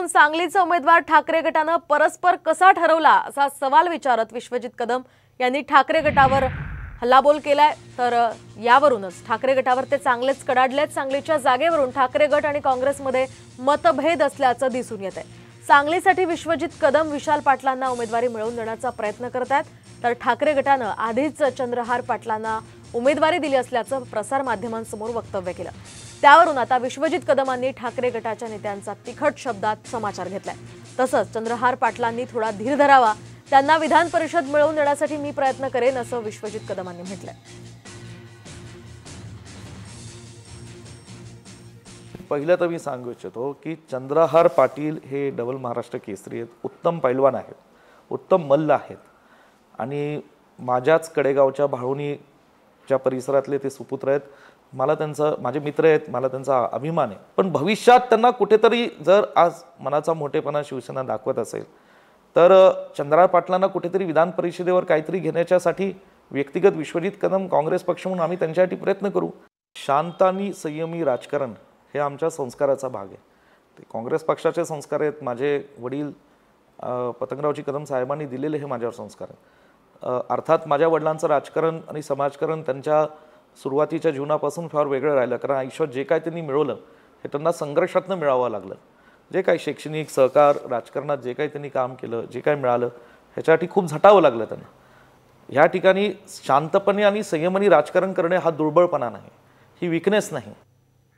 म्हणून सांगलीचा उमेदवार ठाकरे गटानं परस्पर कसा ठरवला असा सवाल विचारत विश्वजित कदम यांनी ठाकरे गटावर हल्लाबोल केलाय। तर यावरूनच ठाकरे गटावर ते चांगलेच कडाडलेत। सांगलीच्या जागेवरून ठाकरे गट आणि काँग्रेसमध्ये मतभेद असल्याचं दिसून येत आहे। सांगलीसाठी विश्वजित कदम विशाल पाटलांना उमेदवारी मिळवून देण्याचा प्रयत्न करत आहेत, तर ठाकरे गटानं आधीच चंद्रहार पाटलांना उमेदवारी दिली असल्याचं प्रसार माध्यमांसमोर वक्तव्य केलं। त्यावरून आता विश्वजित कदमांनी ठाकरे गटाच्या नेत्यांचा तिखट शब्दात समाचार घेतलाय। तसंच चंद्रहार पाटलांनी थोडा धीर धरावा, त्यांना विधान परिषद मिळवून देण्यासाठी मी प्रयत्न करेन असं विश्वजित कदमांनी म्हटलंय। पहिलं तर मी सांगू इच्छितो की चंद्रहार पाटील हे डबल महाराष्ट्र केसरी आहेत, उत्तम पैलवान आहेत, उत्तम मल्ल आहेत आणि माझ्याच कडेगावच्या भाळुणीच्या परिसरातले ते सुपुत्र आहेत। मला त्यांचं माझे मित्र आहेत, मला त्यांचा अभिमान आहे। पण भविष्यात त्यांना कुठेतरी जर आज मनाचा मोठेपणा शिवसेना दाखवत असेल तर चंद्रहार पाटलांना कुठेतरी विधान परिषदेवर काहीतरी घेण्यासाठी व्यक्तिगत विश्वजित कदम काँग्रेस पक्ष म्हणून आम्ही त्यांच्यासाठी प्रयत्न करू। शांत आणि संयमी राजकारण हे आमच्या संस्काराचा भाग आहे। ते काँग्रेस पक्षाचे संस्कार आहेत। माझे वडील पतंगरावजी कदम साहेबांनी दिलेले हे माझ्यावर संस्कार आहेत। अर्थात माझ्या वडिलांचं राजकारण आणि समाजकारण त्यांच्या सुरुवातीच्या जीवनापासून फार वेगळं राहिलं, कारण आयुष्यात जे काय त्यांनी मिळवलं हे त्यांना संघर्षातनं मिळावं लागलं। जे काही शैक्षणिक सहकार राजकारणात जे काही त्यांनी काम केलं, जे काही मिळालं ह्याच्यासाठी खूप झटावं लागलं त्यांना। ह्या ठिकाणी शांतपणे आणि संयमाने राजकारण करणे हा दुर्बळपणा नाही, ही वीकनेस नाही।